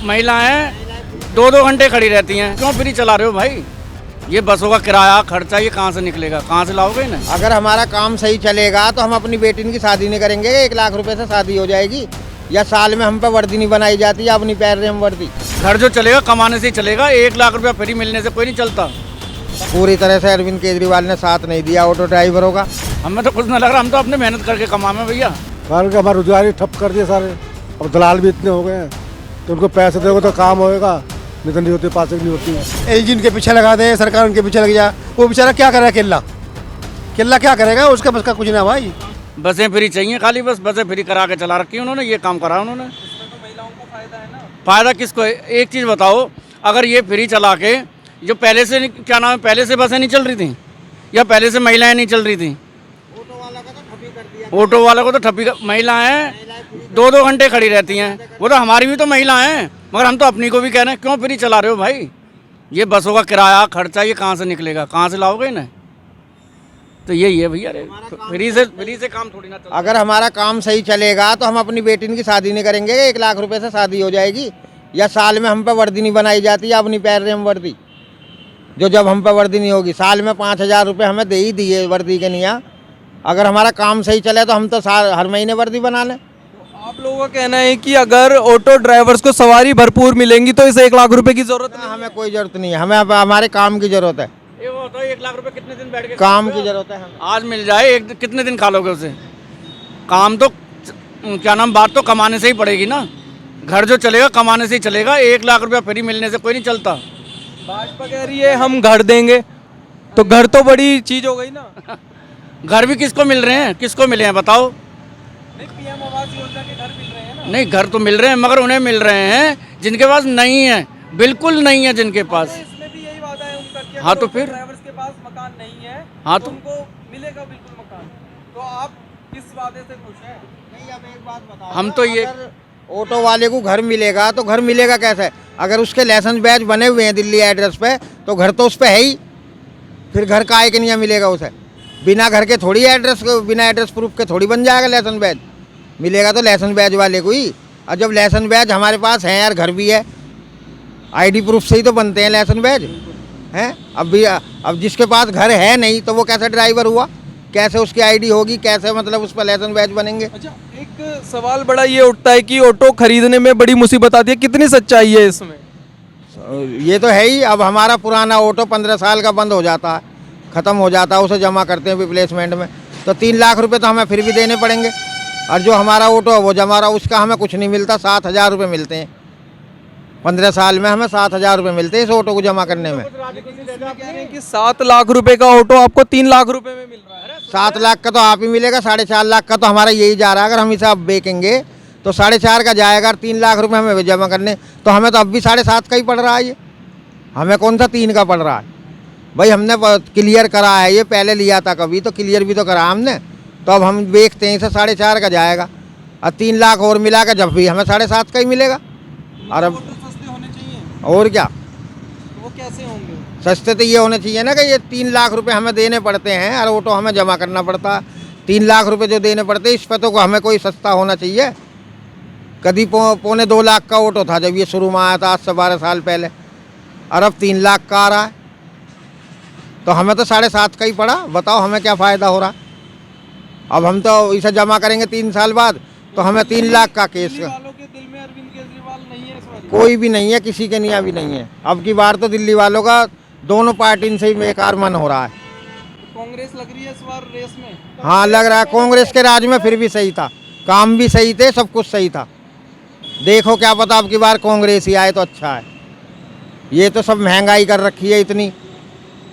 महिलाएं 2-2 घंटे खड़ी रहती हैं, क्यों फ्री चला रहे हो भाई? ये बसों का किराया खर्चा ये कहाँ से निकलेगा, कहाँ से लाओगे ना? अगर हमारा काम सही चलेगा तो हम अपनी बेटी की शादी नहीं करेंगे, 1 लाख रुपए से शादी हो जाएगी, या साल में हम पे वर्दी नहीं बनाई जाती है, अपनी पैर से हम वर्दी। घर जो चलेगा कमाने से ही चलेगा, 1 लाख रुपया फ्री मिलने से कोई नहीं चलता। पूरी तरह से अरविंद केजरीवाल ने साथ नहीं दिया ऑटो ड्राइवरों का। हमें तो कुछ नहीं लग रहा, हम तो अपने मेहनत करके कमावे भैया। कारण कि हमारा रोजगार ही ठप कर दिए सारे, अब दलाल भी इतने हो गए हैं तो उनको पैसे दोगे तो काम होएगा, नहीं तो नहीं होती, पास नहीं होती। एलजी उनके पीछे लगा दे, सरकार उनके पीछे लग जाए, वो बेचारा क्या करेगा? केल्ला क्या करेगा? उसका बस का कुछ ना भाई। बसें फ्री चाहिए, खाली बस बसें फ्री करा के चला रखी उन्होंने, ये काम करा उन्होंने। फायदा किसको है? एक चीज़ बताओ, अगर ये फ्री चला के जो पहले से क्या नाम है, पहले से बसें नहीं चल रही थी या पहले से महिलाएं नहीं चल रही थी? ऑटो वाला को तो ठप्पी, महिलाएं 2-2 घंटे खड़ी रहती हैं, वो तो हमारी भी तो महिलाएं हैं, मगर हम तो अपनी को भी कह रहे हैं, क्यों फ्री चला रहे हो भाई? ये बसों का किराया खर्चा ये कहाँ से निकलेगा, कहाँ से लाओगे ना? तो यही है भैया, फ्री से काम थोड़ी ना चलता। अगर हमारा काम सही चलेगा तो हम अपनी बेटी की शादी नहीं करेंगे, 1 लाख रुपए से शादी हो जाएगी, या साल में हम पे वर्दी नहीं बनाई जाती है, अपनी पैर से हम वर्दी। जो जब हम पे वर्दी नहीं होगी, साल में 5,000 रुपये हमें दे ही दिए वर्दी के निया। अगर हमारा काम सही चले तो हम तो हर महीने वर्दी बना लें। आप लोगों का कहना है कि अगर ऑटो ड्राइवर्स को सवारी भरपूर मिलेंगी तो इस 1 लाख रुपए की जरूरत नहीं? हमें कोई जरूरत नहीं है, हमें हमारे काम की जरूरत है। ये वो होता है 1 लाख रुपए कितने दिन बैठ के काम की जरूरत है हमें। आज मिल जाए, कितने दिन खा लोगे उसे? काम तो क्या नाम, बात तो कमाने से ही पड़ेगी ना। घर जो चलेगा कमाने से ही चलेगा, 1 लाख रुपया फ्री मिलने से कोई नहीं चलता। भाजपा कह रही है हम घर देंगे, तो घर तो बड़ी चीज हो गई ना। घर भी किसको मिल रहे हैं, किसको मिले हैं बताओ? नहीं, पीएम आवास योजना के घर मिल रहे हैं ना। नहीं, घर तो मिल रहे हैं, मगर उन्हें मिल रहे हैं जिनके पास नहीं है, बिल्कुल नहीं है जिनके पास। इसमें भी यही वादा है उनका कि हाँ, तो फिर ड्राइवर्स के पास मकान नहीं है, हाँ, तो उनको मिलेगा बिल्कुल मकान। तो आप किस वादे से खुश हैं? नहीं, अब एक बात बताओ, हम तो ये ऑटो वाले को घर मिलेगा तो घर मिलेगा कैसे? अगर उसके लाइसेंस बैच बने हुए हैं दिल्ली एड्रेस पे, तो घर तो उस पे है ही, फिर घर का आय के नहीं मिलेगा उसे? बिना घर के थोड़ी एड्रेस, बिना एड्रेस प्रूफ के थोड़ी बन जाएगा लाइसेंस बैच। मिलेगा तो लाइसेंस बैच वाले को ही। और जब लाइसेंस बैच हमारे पास है यार, घर भी है, आईडी प्रूफ से ही तो बनते हैं लाइसेंस बैच हैं। अब जिसके पास घर है नहीं तो वो कैसे ड्राइवर हुआ, कैसे उसकी आईडी होगी, कैसे मतलब उस पर लाइसेंस बैच बनेंगे? अच्छा, एक सवाल बड़ा ये उठता है कि ऑटो खरीदने में बड़ी मुसीबत आती है, कितनी सच्चाई है इसमें? ये तो है ही। अब हमारा पुराना ऑटो 15 साल का बंद हो जाता है, ख़त्म हो जाता है, उसे जमा करते हैं रिप्लेसमेंट में, तो 3 लाख रुपए तो हमें फिर भी देने पड़ेंगे। और जो हमारा ऑटो है वो जमा रहा, उसका हमें कुछ नहीं मिलता, 7,000 रुपये मिलते हैं। 15 साल में हमें 7,000 रुपये मिलते हैं इस ऑटो को जमा करने में। कह रहे हैं कि 7 लाख रुपए का ऑटो आपको 3 लाख रुपए में मिल रहा है। 7 लाख का तो आप ही मिलेगा, 4.5 लाख का तो हमारा यही जा रहा है। अगर हम इसे अब बेचेंगे तो 4.5 का जाएगा, 3 लाख रुपए हमें जमा करने, तो हमें तो अब भी 7.5 का ही पड़ रहा है। ये हमें कौन सा 3 का पड़ रहा है भाई? हमने क्लियर करा है, ये पहले लिया था कभी, तो क्लियर भी तो करा हमने, तो अब हम बेचते हैं इसे 4.5 का जाएगा, और 3 लाख और मिला कर जब भी हमें 7.5 का ही मिलेगा। और अब सस्ते होने चाहिए, और क्या वो कैसे होंगे? सस्ते तो ये होने चाहिए ना कि ये 3 लाख रुपए हमें देने पड़ते हैं और ऑटो हमें जमा करना पड़ता है। 3 लाख रुपए जो देने पड़ते हैं, इस पर तो हमें कोई सस्ता होना चाहिए। कभी 2.25 लाख का ऑटो था जब ये शुरू में आया था, आज से 12 साल पहले, और अब 3 लाख का आ रहा है, तो हमें तो 7.5 का ही पड़ा। बताओ हमें क्या फ़ायदा हो रहा? अब हम तो इसे जमा करेंगे 3 साल बाद, तो हमें 3 लाख का केस। वालों के दिल में अरविंद केजरीवाल नहीं है इस बार? कोई भी नहीं है, किसी के निया भी नहीं है। अब की बार तो दिल्ली वालों का दोनों पार्टी से ही बेकार मन हो रहा है। कांग्रेस लग रही है इस बार रेस में? हाँ, लग रहा है। कांग्रेस के राज में फिर भी सही था, काम भी सही थे, सब कुछ सही था। देखो क्या पता अब की बार कांग्रेस ही आए तो अच्छा है। ये तो सब महंगाई कर रखी है इतनी,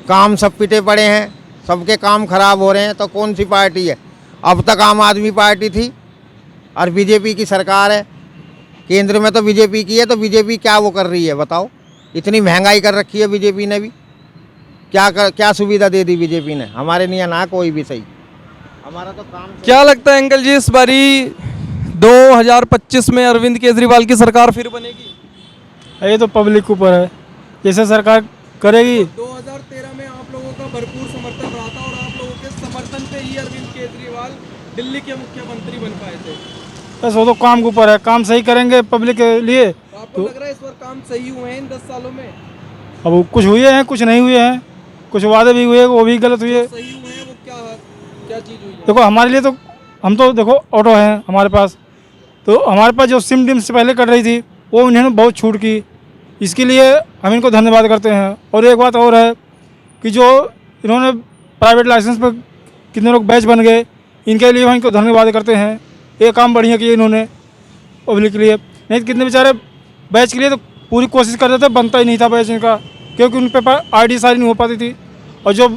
काम सब पिटे पड़े हैं, सबके काम खराब हो रहे हैं, तो कौन सी पार्टी है? अब तक आम आदमी पार्टी थी और बीजेपी की सरकार है, केंद्र में तो बीजेपी की है, तो बीजेपी क्या वो कर रही है बताओ? इतनी महंगाई कर रखी है बीजेपी ने भी, क्या सुविधा दे दी बीजेपी ने? हमारे लिए ना कोई भी सही, हमारा तो काम। क्या लगता है अंकल जी, इस बारी 2025 में अरविंद केजरीवाल की सरकार फिर बनेगी? ये तो पब्लिक के ऊपर है, जैसे सरकार करेगी। 2013 में आप लोगों का भरपूर समर्थन रहा था और आप लोगों के समर्थन पे ही अरविंद केजरीवाल दिल्ली के मुख्यमंत्री बन पाए थे। बस वो तो काम के ऊपर है, काम सही करेंगे पब्लिक के लिए। तो आप आपको लग रहा है इस बार काम सही हुए हैं इन 10 सालों में? अब कुछ हुए हैं, कुछ नहीं हुए हैं, कुछ वादे भी हुए, वो भी गलत हुए। सही हुए हैं वो क्या क्या चीज़ हुई है? देखो हमारे लिए तो, हम तो देखो ऑटो है हमारे पास, तो हमारे पास जो सिम डिम से पहले कट रही थी वो इन्होंने बहुत छूट की, इसके लिए हम इनको धन्यवाद करते हैं। और एक बात और है कि जो इन्होंने प्राइवेट लाइसेंस पर कितने लोग बैच बन गए, इनके लिए हम इनको धन्यवाद करते हैं। ये काम बढ़िया किए इन्होंने पब्लिक के लिए, नहीं तो कितने बेचारे बैच के लिए तो पूरी कोशिश करते थे, बनता ही नहीं था बैच इनका, क्योंकि उन पे ID सारी नहीं हो पाती थी। और जो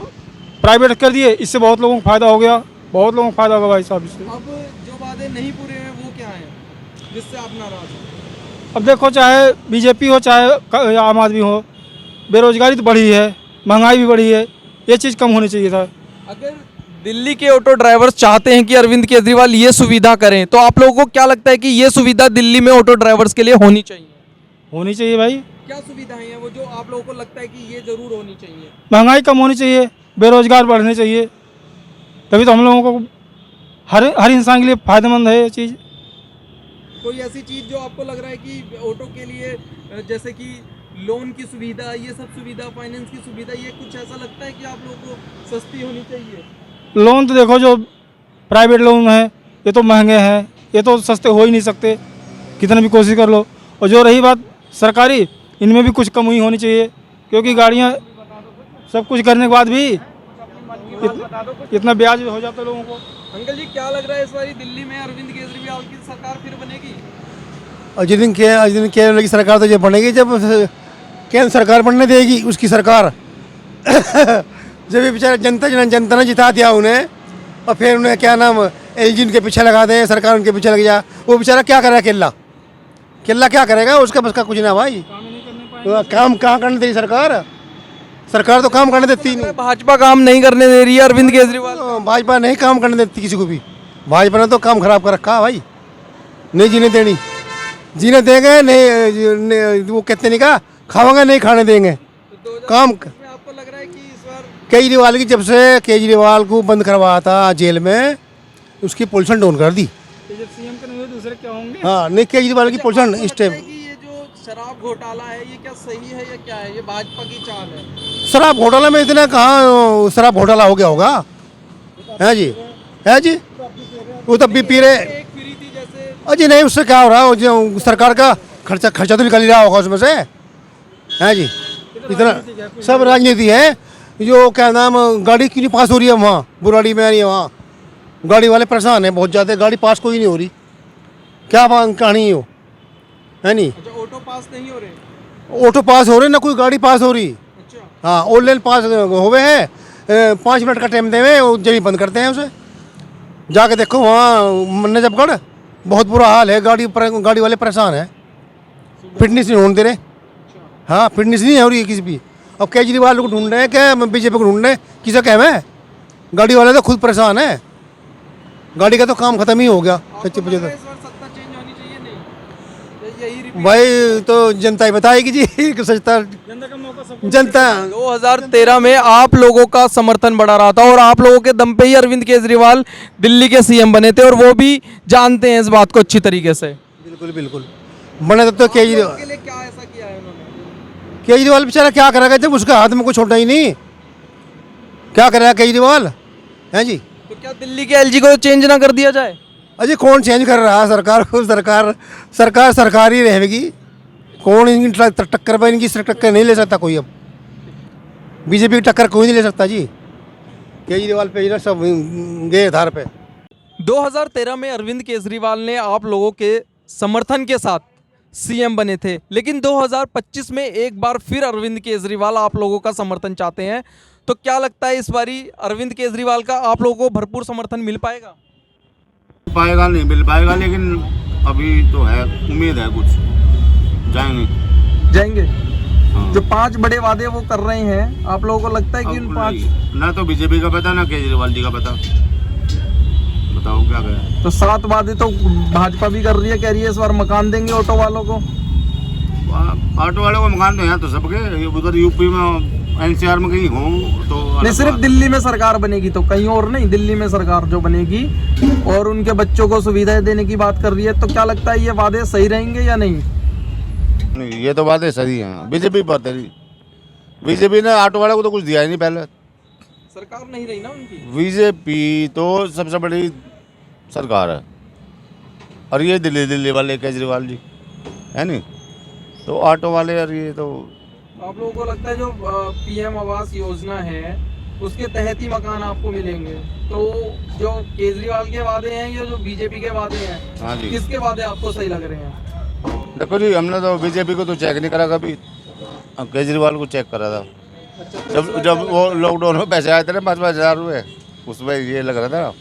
प्राइवेट कर दिए इससे बहुत लोगों को फ़ायदा हो गया, बहुत लोगों को फ़ायदा होगा भाई साहब इससे। अब जो वादे नहीं पूरे हैं वो क्या हैं जिससे आप नाराज हैं? अब देखो, चाहे बीजेपी हो चाहे आम आदमी हो, बेरोजगारी तो बढ़ी है, महंगाई भी बढ़ी है, ये चीज़ कम होनी चाहिए था। अगर दिल्ली के ऑटो ड्राइवर्स चाहते हैं कि अरविंद केजरीवाल ये सुविधा करें, तो आप लोगों को क्या लगता है कि ये सुविधा दिल्ली में ऑटो ड्राइवर्स के लिए होनी चाहिए? होनी चाहिए भाई। क्या सुविधाएं हैं वो जो आप लोगों को लगता है कि ये जरूर होनी चाहिए? महंगाई कम होनी चाहिए, बेरोजगार बढ़ने चाहिए, तभी तो हम लोगों को हर इंसान के लिए फ़ायदेमंद है ये चीज़। कोई ऐसी चीज़ जो आपको लग रहा है कि ऑटो के लिए जैसे कि लोन की सुविधा, ये सब सुविधा, फाइनेंस की सुविधा, ये कुछ ऐसा लगता है कि आप लोगों को सस्ती होनी चाहिए? लोन तो देखो, जो प्राइवेट लोन है ये तो महंगे हैं, ये तो सस्ते हो ही नहीं सकते, कितना भी कोशिश कर लो। और जो रही बात सरकारी, इनमें भी कुछ कमी होनी चाहिए, क्योंकि गाड़ियाँ सब कुछ करने के बाद भी इतना ब्याज हो जाता है लोगों को। अंकल जी, क्या लग रहा है इस बार दिल्ली में अरविंद केजरीवाल की सरकार फिर बनेगी? और जिस दिन केरल की सरकार तो जब बनेगी, जब केंद्र सरकार बनने देगी उसकी सरकार जब ये बेचारे जनता ने जिता दिया उन्हें, और फिर उन्हें क्या नाम LG उनके पीछे लगा दे, सरकार उनके पीछे लग जा, वो बेचारा क्या करेगा? केल्ला क्या करेगा? उसका बस का कुछ ना भाई, काम कहाँ करने देगी सरकार? सरकार तो काम करने देती नहीं। भाजपा काम नहीं करने दे रही है अरविंद केजरीवाल? भाजपा नहीं काम करने देती किसी को भी, भाजपा ने तो काम खराब कर रखा है भाई, नहीं जीने देनी। जीने देंगे नहीं, वो कहते नहीं का खावांगे नहीं खाने देंगे काम। आपको लग रहा है कि इस बार केजरीवाल की, जब से केजरीवाल को बंद करवाया था जेल में, उसकी पोजीशन डाउन कर दी। सीएम के नहीं हुए दूसरे क्या होंगे? हाँ, नहीं केजरीवाल की पोजीशन इस टाइम। ये जो शराब घोटाला है ये क्या सही है या क्या है? ये भाजपा की चाल है? शराब घोटाला में इतना कहाँ शराब घोटाला हो गया होगा? है जी, है जी, वो तब भी पी रहे। एक फ्री थी जैसे। अजी नहीं, उससे क्या हो रहा है? जो सरकार का खर्चा तो निकल ही रहा होगा उसमें से, है जी। इतना सब राजनीति है। जो क्या नाम, गाड़ी क्यों नहीं पास हो रही है वहाँ बुराड़ी में? नहीं, वहाँ गाड़ी वाले परेशान है बहुत ज़्यादा, गाड़ी पास कोई नहीं हो रही, क्या कहानी हो, है नहीं? अच्छा, ऑटो पास नहीं हो रहे? ऑटो पास हो रहे ना, कोई गाड़ी पास हो रही। अच्छा, हाँ, ऑनलाइन पास हो गए हैं, 5 मिनट का टाइम देवे, जब ही बंद करते हैं उसे। जाके देखो वहाँ नजफगढ़, बहुत बुरा हाल है, गाड़ी वाले परेशान है, फिटनेस नहीं होने दे रहे। हाँ, फिटनेस नहीं हो रही है किसी भी। अब केजरीवाल को ढूंढ रहे हैं, क्या बीजेपी को ढूंढ रहे हैं? किसे कह में? गाड़ी वाले तो खुद परेशान है, गाड़ी का तो काम खत्म ही हो गया। आपको लग रहा है इस बार सत्ता चेंज होनी चाहिए नहीं? यही रिपीट? भाई तो जनता ही बताएगी जी कि सच्चा जनता। 2013 में आप लोगों का समर्थन बढ़ा रहा था और आप लोगों के दम पे ही अरविंद केजरीवाल दिल्ली के CM बने थे, और वो भी जानते हैं इस बात को अच्छी तरीके से। बिल्कुल बिल्कुल बने तो केजरीवाल के लिए क्या ऐसा किया है उन्होंने? केजरीवाल बेचारा क्या करेगा जब उसके हाथ में कुछ छोटा ही नहीं? क्या करेगा केजरीवाल, है जी? तो क्या दिल्ली के LG को चेंज ना कर दिया जाए? अजय कौन चेंज कर रहा है सरकार को? सरकार ही रहेगी। कौन इनकी टक्कर पर, इनकी टक्कर नहीं ले सकता कोई। अब बीजेपी की टक्कर कोई नहीं ले सकता जी। केजरीवाल पे सब गए धार पे। 2013 में अरविंद केजरीवाल ने आप लोगों के समर्थन के साथ CM बने थे, लेकिन 2025 में एक बार फिर अरविंद केजरीवाल आप लोगों का समर्थन चाहते हैं, तो क्या लगता है इस बारी अरविंद केजरीवाल का आप लोगों को भरपूर समर्थन मिल पाएगा? नहीं मिल पाएगा, लेकिन अभी तो है, उम्मीद है कुछ जाएंगे। हाँ। जो 5 बड़े वादे वो कर रहे हैं, आप लोगों को लगता है कि उन 5? ना तो बीजेपी का पता, ना केजरीवाल जी का पता, बताओ क्या करें। तो 7 वादे तो भाजपा भी कर रही है, कह रही है इस बार मकान देंगे ऑटो वालों को। ऑटो वालों को मकान तो यहाँ तो सबके, उधर यूपी में NCR में कहीं हो तो नहीं, सिर्फ दिल्ली में सरकार बनेगी तो कहीं और नहीं, दिल्ली में सरकार जो बनेगी और उनके बच्चों को सुविधाएं देने की बात कर रही है, तो क्या लगता है ये वादे सही रहेंगे या नहीं? नहीं, ये तो बातें सही हैं। बीजेपी पर तेरी बीजेपी ने ऑटो वाले को तो कुछ दिया ही नहीं पहले। सरकार नहीं रही ना उनकी। बीजेपी तो सबसे बड़ी सरकार है, और ये दिल्ली वाले केजरीवाल जी है नहीं, तो ऑटो वाले और ये तो आप लोगों को लगता है जो पीएम आवास योजना है उसके तहत ही मकान आपको मिलेंगे, तो जो केजरीवाल के वादे हैं या जो बीजेपी के वादे हैं, हाँ जी। किसके वादे आपको सही लग रहे हैं? देखो जी, हमने तो बीजेपी को तो चेक नहीं करा कभी, अब केजरीवाल को चेक करा था। अच्छा, तो जब वो लॉकडाउन में पैसे आए थे ना 5,000 रुपये, उसमें ये लग रहा था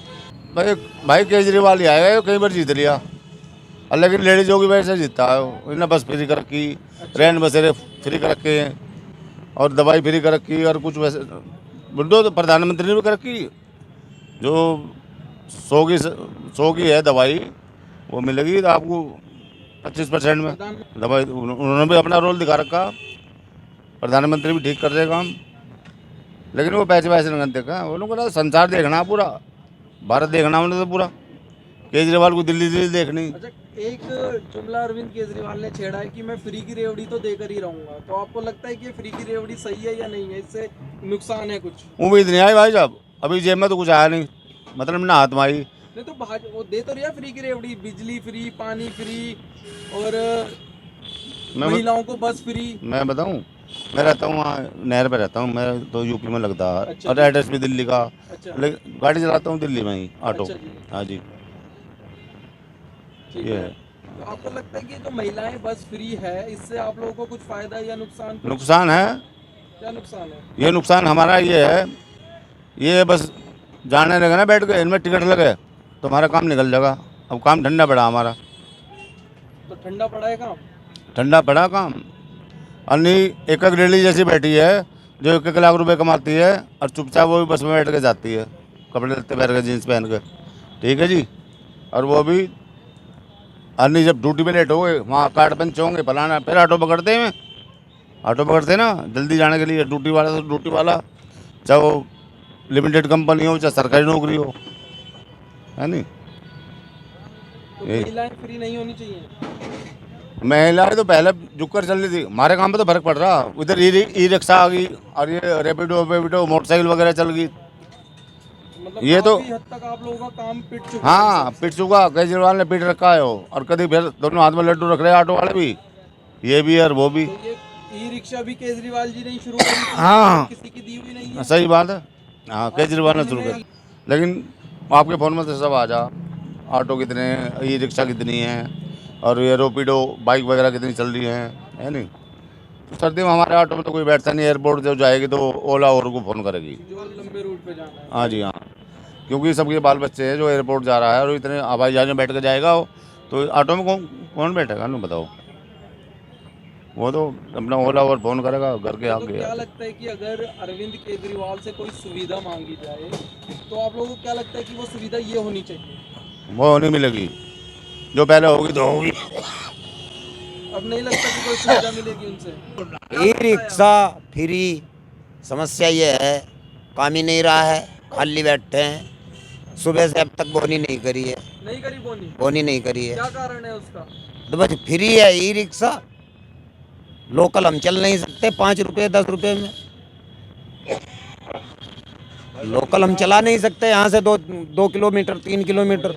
भाई केजरीवाल ही आएगा, कई बार जीत लिया, और लेकिन लेडीजों की वजह से जीतता है। इन्हें बस फ्री कर रखी, ट्रेन बसेरे फ्री कर रखे हैं, और दवाई फ्री कर रखी, और कुछ वैसे बुढ़ो तो प्रधानमंत्री ने भी कर रखी। जो 100 की है दवाई, वो मिलेगी तो आपको 25% में दवाई। उन्होंने भी अपना रोल दिखा रखा, प्रधानमंत्री भी ठीक कर रहे काम, लेकिन वो पैसे नहीं देखा। वो लोग को संसार देखना, पूरा भारत देखना उन्हें तो पूरा। केजरीवाल को दिल्ली देखनी। अच्छा, एक जुमला अरविंद केजरीवाल ने छेड़ा है कि मैं फ्री की रेवड़ी तो देकर ही रहूंगा, तो आपको लगता है कि फ्री की रेवड़ी सही है या नहीं है? इससे नुकसान है कुछ? उम्मीद नहीं आई भाई साहब, अभी जेब में तो कुछ आया नहीं, मतलब ना हाथ में आई। नहीं तो वो दे तो रहा फ्री की रेवड़ी, बिजली फ्री, पानी फ्री, और महिलाओं को बस फ्री। मैं बताऊं, मैं रहता हूँ वहाँ नहर पे रहता हूँ, मैं तो यूपी में लगता है। अच्छा, और एड्रेस भी दिल्ली का। अच्छा, लेकिन गाड़ी चलाता हूँ दिल्ली में ही, ऑटो। अच्छा जी, हाँ जी, ठीक ये है। है। तो आपको लगता है कि जो महिलाएं बस फ्री है, इससे आप लोगों को कुछ फायदा या नुकसान? नुकसान है, क्या नुकसान है? ये नुकसान हमारा ये है, ये बस जाने लगे ना बैठ के, इनमें टिकट लगे तो हमारा काम निकल जाएगा। अब काम ठंडा पड़ा हमारा, तो ठंडा पड़ा है काम। ठंडा पड़ा काम। अन्य एक लेडी जैसी बैठी है जो 1 लाख रुपए कमाती है, और चुपचाप वो भी बस में बैठ के जाती है, कपड़े लत्ते पहन के, जीन्स पहन के, ठीक है जी। और वो भी अन्य जब ड्यूटी पे लेट हो गए, वहाँ कार्ड पंच होंगे फलाना, फिर ऑटो पकड़ते हैं, ऑटो पकड़ते ना जल्दी जाने के लिए। ड्यूटी वाला तो ड्यूटी वाला, चाहे वो लिमिटेड कंपनी हो चाहे सरकारी नौकरी हो, है नहीं। तो ये- महिलाएं फ्री नहीं होनी चाहिए? महिलाएं तो पहले झुक कर चल रही थी, हमारे काम पे तो फर्क पड़ रहा। उधर ई रिक्शा आ गई, और ये रेपिडो मोटरसाइकिल वगैरह चल गई। मतलब ये तो- काफी हद तक आप लोगों का काम पिट चुका हाँ, पिट चुका, केजरीवाल ने पिट रखा है वो। और कभी फिर दोनों हाथ में लड्डू रख रहे हैं ऑटो वाले भी, ये भी और वो भी। तो ये ई रिक्शा भी केजरीवाल जी ने ही शुरू करी थी, हाँ। किसी की दी हुई नहीं है। सही बात है, हाँ, केजरीवाल ने शुरू कर। लेकिन आपके फ़ोन में तो सब आ जा, ऑटो कितने हैं, ई रिक्शा कितनी है, और ये रेपिडो बाइक वगैरह कितनी चल रही है नहीं। तो सर्दी में हमारे ऑटो में तो कोई बैठता नहीं, एयरपोर्ट जब जाएगी तो ओला और को फ़ोन करेगी। जो लंबे रूट पे जाना है। हाँ जी, हाँ, क्योंकि सबके बाल बच्चे हैं जो एयरपोर्ट जा रहा है, और इतने हवाई जहाज में बैठ कर जाएगा वो, तो ऑटो में कौन बैठेगा ना, बताओ। वो तो अपना ओला और फ़ोन करेगा घर के तो आगे। क्या लगता है कि अगर अरविंद केजरीवाल से कोई सुविधा मांगी जाए, तो आप लोगों को क्या लगता है कि वो सुविधा ये होनी चाहिए? वो नहीं मिलेगी, जो पहले होगी तो होगी। अब नहीं लगता कि कोई सुविधा मिलेगी उनसे? ई रिक्शा फ्री, समस्या ये है काम ही नहीं रहा है, खाली बैठते हैं। सुबह से अब तक बोनी नहीं करी है, नहीं करी बोनी? बोनी नहीं करी है, क्या कारण है उसका? तो बस फ्री है ई रिक्शा। लोकल हम चल नहीं सकते 5 रुपये 10 रुपये में, लोकल हम चला नहीं सकते यहाँ से 2 किलोमीटर 3 किलोमीटर।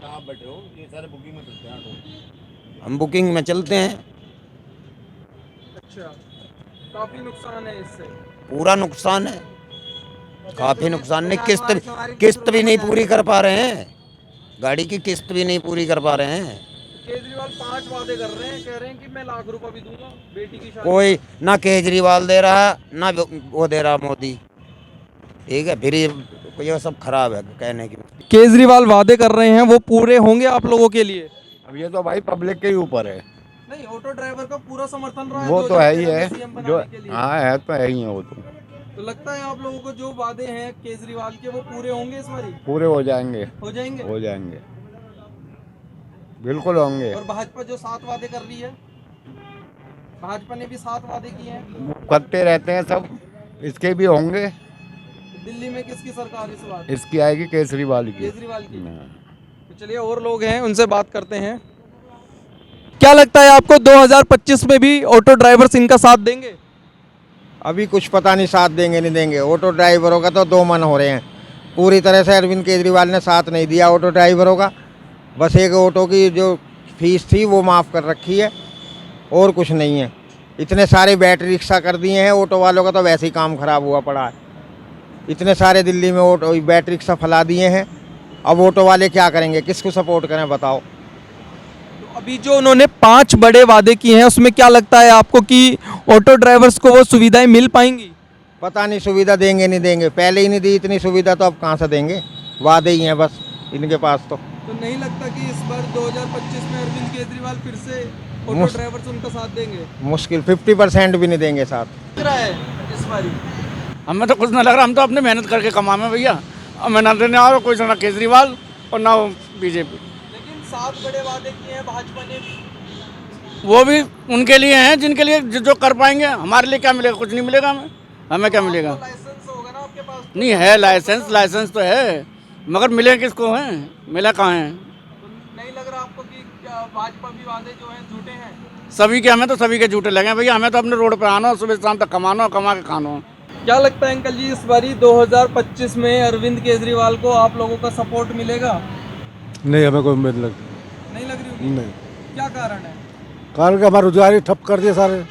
हम बुकिंग में चलते हैं। अच्छा, काफी नुकसान है इससे। पूरा नुकसान है, काफी नुकसान है। किस्त भी नहीं पूरी कर पा रहे हैं, गाड़ी की किस्त भी नहीं पूरी कर पा रहे हैं। केजरीवाल 5 वादे कर रहे हैं, कह रहे हैं कि मैं लाख रुपए भी दूंगा बेटी की शादी। कोई ना केजरीवाल दे रहा ना वो दे रहा मोदी, ठीक है। फिर ये सब खराब है कहने की। केजरीवाल वादे कर रहे हैं, वो पूरे होंगे आप लोगों के लिए? अब ये तो भाई पब्लिक के ही ऊपर है, नहीं, ऑटो ड्राइवर का पूरा समर्थन रहा है वो तो है ही है 2013 में CM जो, बनाने के लिए। हाँ है तो है ही है वो तो लगता है आप लोगों को जो वादे हैं केजरीवाल के वो पूरे होंगे इस बारी? पूरे हो जाएंगे, हो जाएंगे? हो जाएंगे, बिल्कुल होंगे। और भाजपा जो 7 वादे कर रही है, भाजपा ने भी 7 वादे किए हैं। करते रहते हैं सब, इसके भी होंगे। दिल्ली में किसकी सरकार इस बार? इसकी आएगी केजरीवाल की। केजरीवाल की। हाँ। तो चलिए और लोग हैं, उनसे बात करते हैं। क्या लगता है आपको 2025 में भी ऑटो ड्राइवर्स इनका साथ देंगे? अभी कुछ पता नहीं साथ देंगे नहीं देंगे। ऑटो ड्राइवरों का तो दो मन हो रहे हैं। पूरी तरह से अरविंद केजरीवाल ने साथ नहीं दिया ऑटो ड्राइवरों का। बस एक ऑटो की जो फीस थी वो माफ़ कर रखी है और कुछ नहीं है। इतने सारे बैटरी रिक्शा कर दिए हैं। ऑटो वालों का तो वैसे ही काम खराब हुआ पड़ा है। इतने सारे दिल्ली में ऑटो बैटरी रिक्शा फैला दिए हैं। अब ऑटो वाले क्या करेंगे, किसको सपोर्ट करें बताओ। अभी जो उन्होंने 5 बड़े वादे किए हैं उसमें क्या लगता है आपको कि ऑटो ड्राइवर्स को वो सुविधाएं मिल पाएंगी? पता नहीं सुविधा देंगे नहीं देंगे। पहले ही नहीं दी इतनी सुविधा तो अब कहाँ से देंगे। वादे ही हैं बस इनके पास तो नहीं लगता कि इस बार 2025 में अरविंद केजरीवाल फिर से ऑटो ड्राइवर्स उनका साथ देंगे? मुश्किल 50% भी नहीं देंगे साथ। लग रहा है इस बारी? हमें तो कुछ ना लग रहा, हम तो अपने मेहनत करके कमाए भैया। हमें ना देने और कोई ना केजरीवाल और ना बीजेपी। लेकिन 7 बड़े वादे किए हैं भाजपा ने भी। वो भी उनके लिए हैं जिनके लिए जो कर पाएंगे। हमारे लिए क्या मिलेगा? कुछ नहीं मिलेगा। हमें क्या मिलेगा? लाइसेंस होगा ना आपके पास? नहीं है लाइसेंस तो है, मगर मिले किसको हैं? मिला कहाँ है? तो नहीं लग रहा आपको कि क्या भाजपा भी वादे जो हैं झूठे हैं? सभी के, हमें तो सभी के झूठे लगे भैया। हमें तो अपने रोड पे आना, सुबह शाम तक कमाना और कमा के खाना। क्या लगता है अंकल जी, इस बारी 2025 में अरविंद केजरीवाल को आप लोगों का सपोर्ट मिलेगा? नहीं, हमें कोई उम्मीद लग नहीं लग रही होगी? नहीं। क्या कारण है? कारण कि हमारा रोजगारी ठप कर दिए सारे,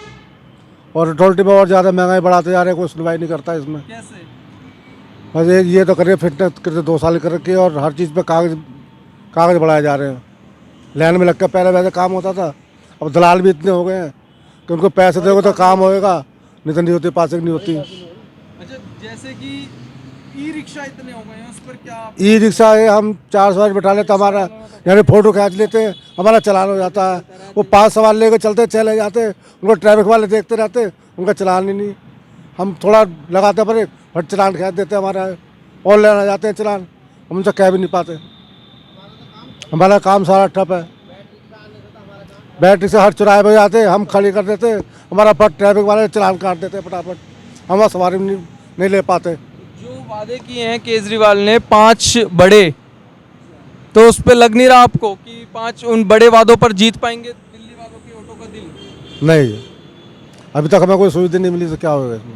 और अथॉरिटी में और ज़्यादा महंगाई बढ़ाते जा रहे हैं। कोई सुनवाई नहीं करता इसमें। कैसे? बस ये तो करिए फिटनेस करते 2 साल कर रखी है, और हर चीज़ पे कागज़ बढ़ाए जा रहे हैं। लाइन में लग कर पहले वैसे काम होता था, अब दलाल भी इतने हो गए हैं कि उनको पैसे दोगे तो काम होएगा, नहीं तो नहीं होती, पासिंग नहीं होती। अच्छा, जैसे कि ई रिक्शा इतने हो गए हैं, उस पर क्या? ई रिक्शा है, हम 4 सवारी बैठा लेते, हमारा यानी फ़ोटो खींच लेते हैं, हमारा चालान हो जाता है। वो 5 सवार लेकर चलते चले जाते, उनको ट्रैफिक वाले देखते रहते, उनका चालान ही नहीं। हम थोड़ा लगाते पर फट चालान खींच देते, हमारा ऑनलाइन आ जाते हैं चालान, हम उनसे कह भी नहीं पाते। हमारा काम सारा ठप है। बैटरी से हर चौराहे पर जाते, हम खड़ी कर देते, हमारा फट ट्रैफिक वाले चालान काट देते फटाफट, हम सवारी नहीं ले पाते। जो वादे किए हैं केजरीवाल ने 5 बड़े, तो उस पे लग नहीं रहा आपको कि 5 उन बड़े वादों पर जीत पाएंगे दिल्ली वालों की ऑटो का दिल? नहीं, अभी तक हमें कोई सुविधा नहीं मिली, तो क्या होगा इसमें।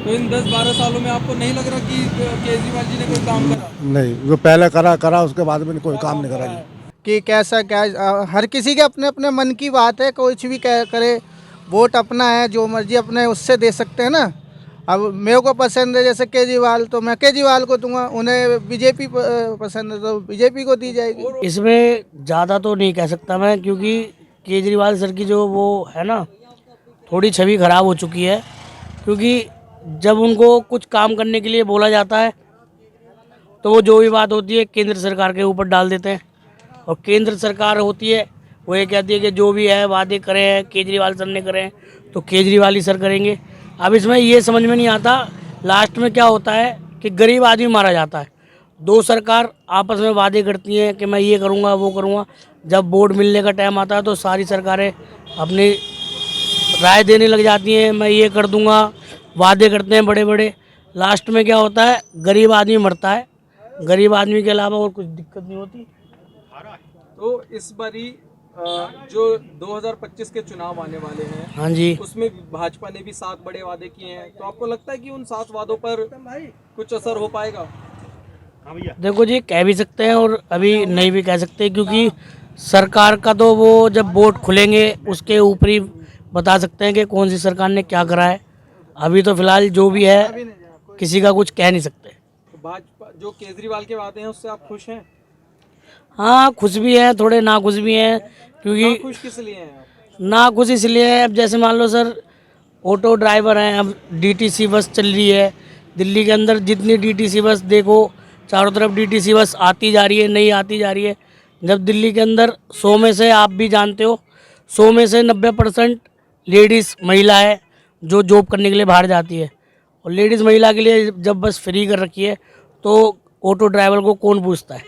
तो इन 10-12 सालों में आपको नहीं लग रहा कि केजरीवाल जी ने कोई काम करा? नहीं, जो पहले करा उसके बाद में कोई काम नहीं करा जी। कि कैसा क्या हर किसी के अपने अपने मन की बात है। कुछ भी करे, वोट अपना है, जो मर्जी अपने उससे दे सकते हैं ना। अब मेरे को पसंद है जैसे केजरीवाल, तो मैं केजरीवाल को दूंगा। उन्हें बीजेपी पसंद है तो बीजेपी को दी जाएगी। इसमें ज़्यादा तो नहीं कह सकता मैं, क्योंकि केजरीवाल सर की जो वो है ना, थोड़ी छवि ख़राब हो चुकी है। क्योंकि जब उनको कुछ काम करने के लिए बोला जाता है तो वो जो भी बात होती है केंद्र सरकार के ऊपर डाल देते हैं, और केंद्र सरकार होती है वो ये कहती है कि जो भी है वादे करे हैं केजरीवाल सर ने करे हैं तो केजरीवाल ही सर करेंगे। अब इसमें ये समझ में नहीं आता लास्ट में क्या होता है कि गरीब आदमी मारा जाता है। 2 सरकार आपस में वादे करती हैं कि मैं ये करूँगा वो करूँगा, जब वोट मिलने का टाइम आता है तो सारी सरकारें अपनी राय देने लग जाती हैं, मैं ये कर दूँगा, वादे करते हैं बड़े बड़े। लास्ट में क्या होता है, गरीब आदमी मरता है। गरीब आदमी के अलावा और कुछ दिक्कत नहीं होती। तो इस बारी जो 2025 के चुनाव आने वाले हैं, हाँ जी, उसमें भाजपा ने भी 7 बड़े वादे किए हैं, तो आपको लगता है कि उन 7 वादों पर कुछ असर हो पाएगा? देखो जी, कह भी सकते हैं और अभी नहीं भी कह सकते, क्योंकि सरकार का तो वो जब वोट खुलेंगे उसके ऊपर ही बता सकते हैं कि कौन सी सरकार ने क्या करा है। अभी तो फिलहाल जो भी है किसी का कुछ कह नहीं सकते। तो भाजपा जो केजरीवाल के वादे हैं उससे आप खुश हैं? हाँ, खुश भी हैं, थोड़े ना खुश भी हैं। क्योंकि खुश किस लिए हैं आप? ना खुश इसलिए है, अब जैसे मान लो सर ऑटो ड्राइवर हैं, अब डीटीसी बस चल रही है दिल्ली के अंदर, जितनी डीटीसी बस देखो चारों तरफ डीटीसी बस आती जा रही है, नहीं आती जा रही है। जब दिल्ली के अंदर 100 में से आप भी जानते हो 100 में से 90% लेडीज़ महिला है जो जॉब करने के लिए बाहर जाती है, और लेडीज़ महिला के लिए जब बस फ्री कर रखी है तो ऑटो ड्राइवर को कौन पूछता है।